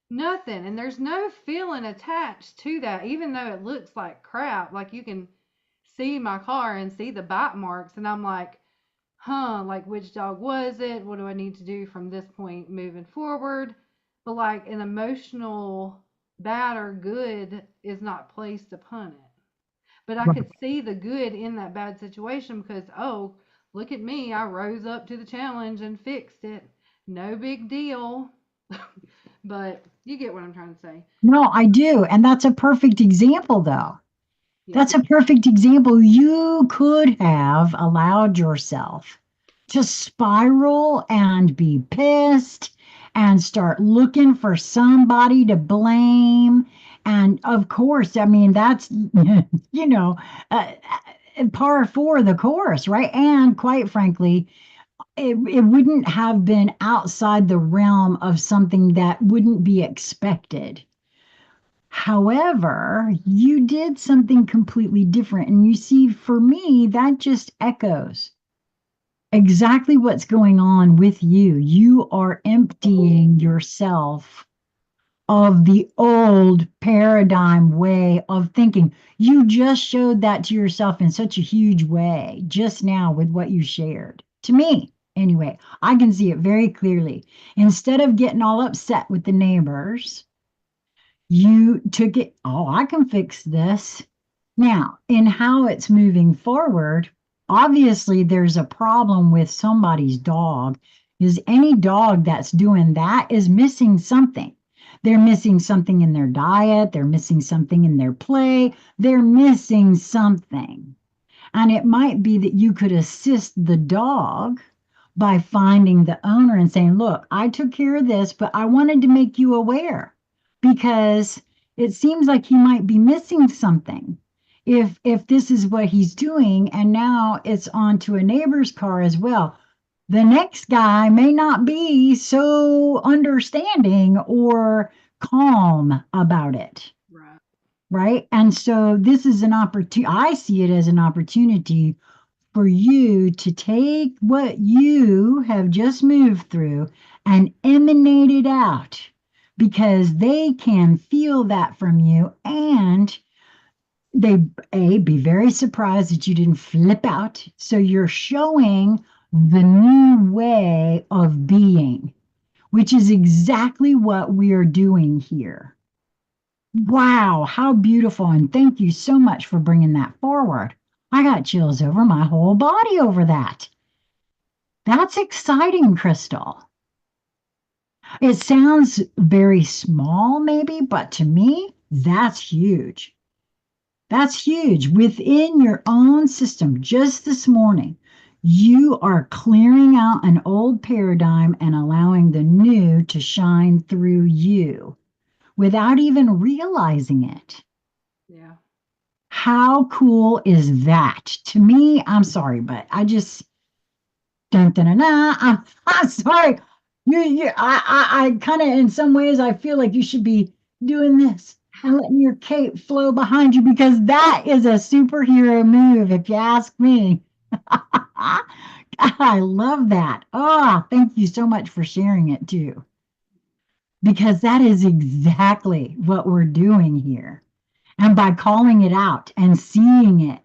nothing. And there's no feeling attached to that, even though it looks like crap. Like you can see my car and see the bite marks, and I'm like, huh, like which dog was it? What do I need to do from this point moving forward? But like an emotional bad or good is not placed upon it. But I Right. could see the good in that bad situation because, oh, look at me. I rose up to the challenge and fixed it. No big deal. But you get what I'm trying to say. No, I do. And that's a perfect example, though. Yeah. That's a perfect example. You could have allowed yourself to spiral and be pissed and start looking for somebody to blame. And of course, I mean, that's, you know, uh, par for the course, right? And quite frankly, it wouldn't have been outside the realm of something that wouldn't be expected. However, you did something completely different. And you see, for me, that just echoes exactly what's going on with you. You are emptying yourself of the old paradigm way of thinking. You just showed that to yourself in such a huge way just now with what you shared. To me, anyway, I can see it very clearly. Instead of getting all upset with the neighbors, you took it, oh, I can fix this. Now, in how it's moving forward, obviously there's a problem with somebody's dog. Is any dog that's doing that is missing something. They're missing something in their diet, they're missing something in their play, they're missing something. And it might be that you could assist the dog by finding the owner and saying, look, I took care of this, but I wanted to make you aware because it seems like he might be missing something. If this is what he's doing and now it's onto a neighbor's car as well, the next guy may not be so understanding or calm about it, Right. right? And so this is an opportunity. I see it as an opportunity for you to take what you have just moved through and emanate it out because they can feel that from you and they be very surprised that you didn't flip out. So you're showing the new way of being, which is exactly what we are doing here. Wow, how beautiful. And thank you so much for bringing that forward. I got chills over my whole body over that. That's exciting, Crystal. It sounds very small, maybe, but to me, that's huge. That's huge. Within your own system, just this morning, you are clearing out an old paradigm and allowing the new to shine through you without even realizing it. Yeah. How cool is that? To me, I'm sorry, but I just dun, dun, dun, dun, I'm sorry. I kind of, in some ways, I feel like you should be doing this and letting your cape flow behind you because that is a superhero move, if you ask me. I love that. Oh, thank you so much for sharing it too, because that is exactly what we're doing here. And by calling it out and seeing it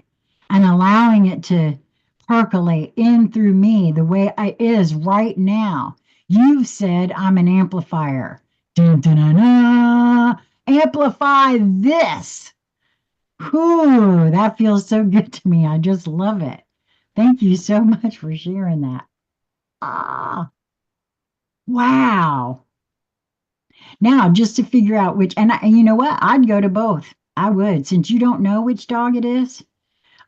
and allowing it to percolate in through me the way it is right now, you've said I'm an amplifier. Dun, dun, dun, dun. Amplify this. Whew, that feels so good to me. I just love it. Thank you so much for sharing that. Ah, wow. Now, just to figure out which, and you know what? I'd go to both. I would. Since you don't know which dog it is,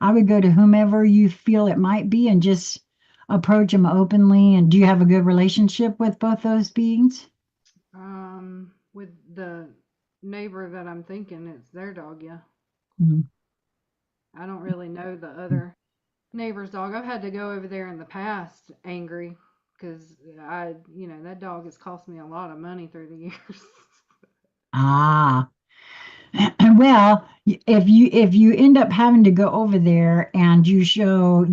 I would go to whomever you feel it might be and just approach them openly. And do you have a good relationship with both those beings? With the neighbor that I'm thinking it's their dog, yeah. Mhm. I don't really know the other neighbor's dog. I've had to go over there in the past angry because that dog has cost me a lot of money through the years. Ah, well, if you end up having to go over there and you show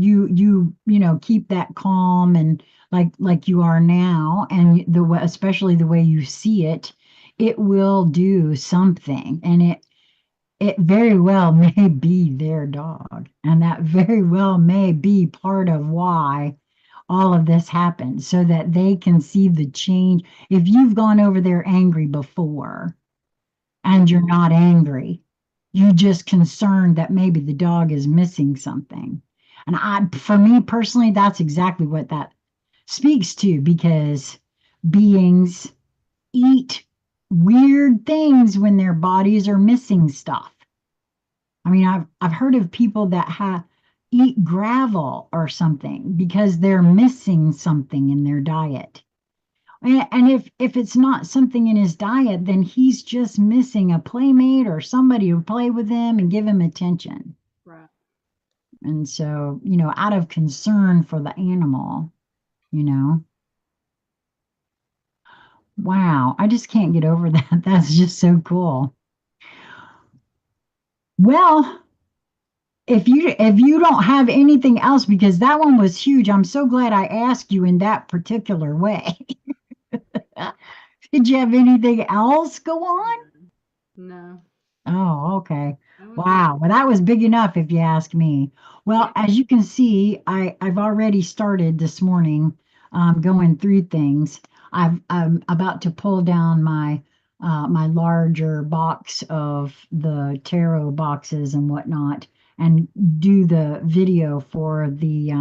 keep that calm and like you are now and the way, especially the way you see it, it will do something and it very well may be their dog and that very well may be part of why all of this happened so that they can see the change. If you've gone over there angry before, and you're not angry. You're just concerned that maybe the dog is missing something. And for me personally, that's exactly what that speaks to because beings eat weird things when their bodies are missing stuff. I mean, I've heard of people that eat gravel or something because they're missing something in their diet. And if it's not something in his diet, then he's just missing a playmate or somebody who play with him and give him attention. Right. And so, out of concern for the animal, you know, wow, I just can't get over that. That's just so cool. Well, if you don't have anything else, because that one was huge, I'm so glad I asked you in that particular way. Did you have anything else go on? No. No. Oh, okay. That was it. Wow. Well, that was big enough if you ask me. Well, Yeah. as you can see, I've already started this morning going through things. I'm about to pull down my larger box of the tarot boxes and whatnot and do the video for the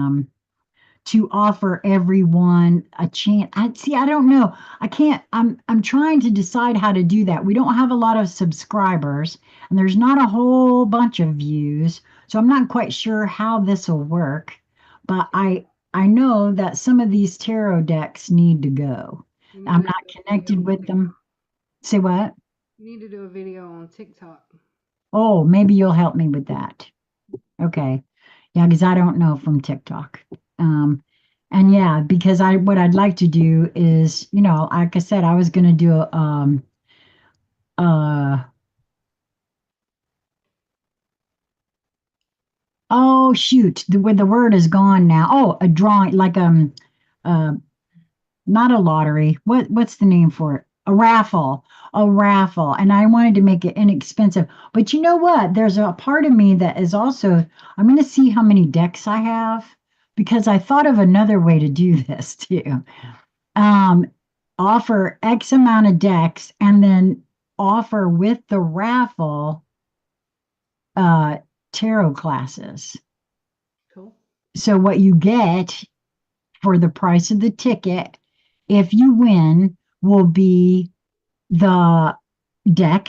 to offer everyone a chance. I don't know. I can't I'm trying to decide how to do that. We don't have a lot of subscribers and there's not a whole bunch of views. So I'm not quite sure how this will work, but I know that some of these tarot decks need to go. You need I'm to not do a video connected on with them. TikTok. Say what? You need to do a video on TikTok. Oh, maybe you'll help me with that. Okay. Yeah, because I don't know from TikTok. Um, and yeah, because what I'd like to do is, like I said, I was going to do uh, oh shoot, where the word is gone now. Oh, a drawing, like uh, not a lottery. What's the name for it? A raffle. And I wanted to make it inexpensive. But you know what? There's a part of me that is also, I'm going to see how many decks I have because I thought of another way to do this too. Um, Offer X amount of decks and then offer with the raffle uh tarot classes. Cool. So what you get for the price of the ticket, if you win, will be the deck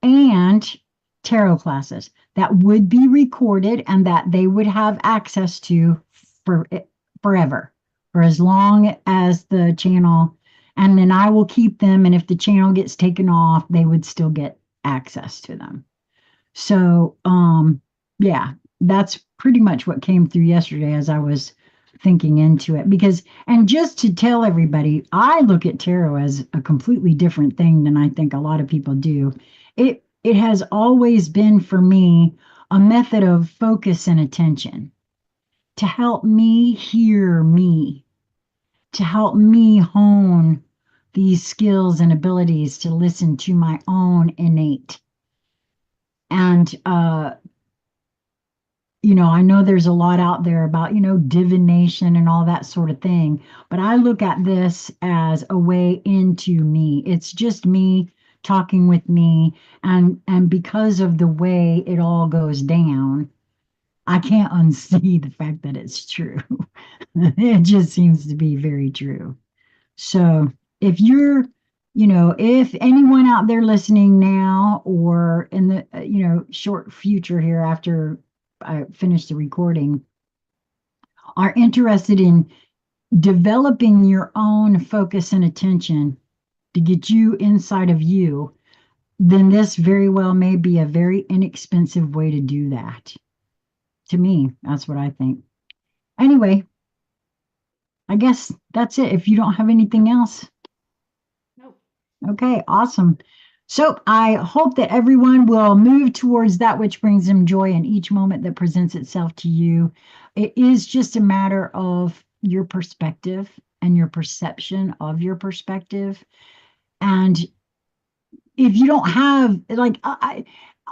and tarot classes that would be recorded and that they would have access to for forever, for as long as the channel, and then I will keep them. And if the channel gets taken off, they would still get access to them. So, yeah, that's pretty much what came through yesterday as I was thinking into it. Because, and just to tell everybody, I look at tarot as a completely different thing than I think a lot of people do. It has always been for me a method of focus and attention to help me hear me, to help me hone these skills and abilities to listen to my own innate. And I know there's a lot out there about, divination and all that sort of thing, but I look at this as a way into me. It's just me talking with me, and because of the way it all goes down, I can't unsee the fact that it's true. It just seems to be very true. So if you're, if anyone out there listening now or in the, short future here after I finish the recording are interested in developing your own focus and attention to get you inside of you, then this very well may be a very inexpensive way to do that. To me, that's what I think. Anyway, I guess that's it. If you don't have anything else. Nope. Okay, awesome. So I hope that everyone will move towards that which brings them joy in each moment that presents itself to you. It is just a matter of your perspective and your perception of your perspective. And if you don't have, like,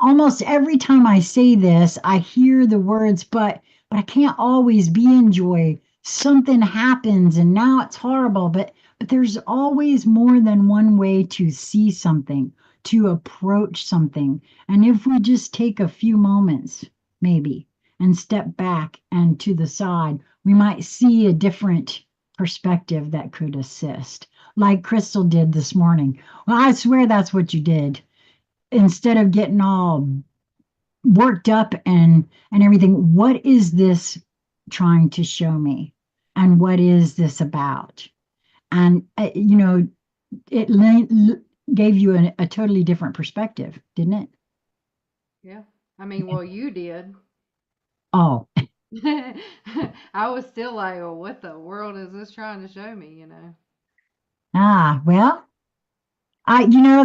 almost every time I say this, I hear the words, but I can't always be in joy. Something happens and now it's horrible, but there's always more than one way to see something, to approach something. And if we just take a few moments, maybe, and step back and to the side, we might see a different perspective that could assist, like Crystal did this morning. Well, I swear that's what you did. Instead of getting all worked up and everything, what is this trying to show me? And what is this about? And it gave you a totally different perspective, didn't it? Yeah. I mean, well, you did. Oh, I was still like, well, what the world is this trying to show me, you know? well,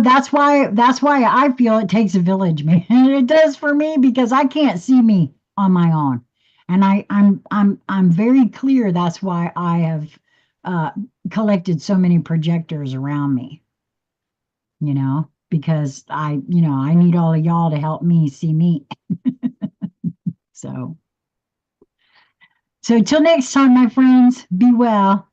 that's why I feel it takes a village, man. It does for me because I can't see me on my own. And I'm very clear that's why I have uh collected so many projectors around me, because I need all of y'all to help me see me. So so till next time, my friends, be well.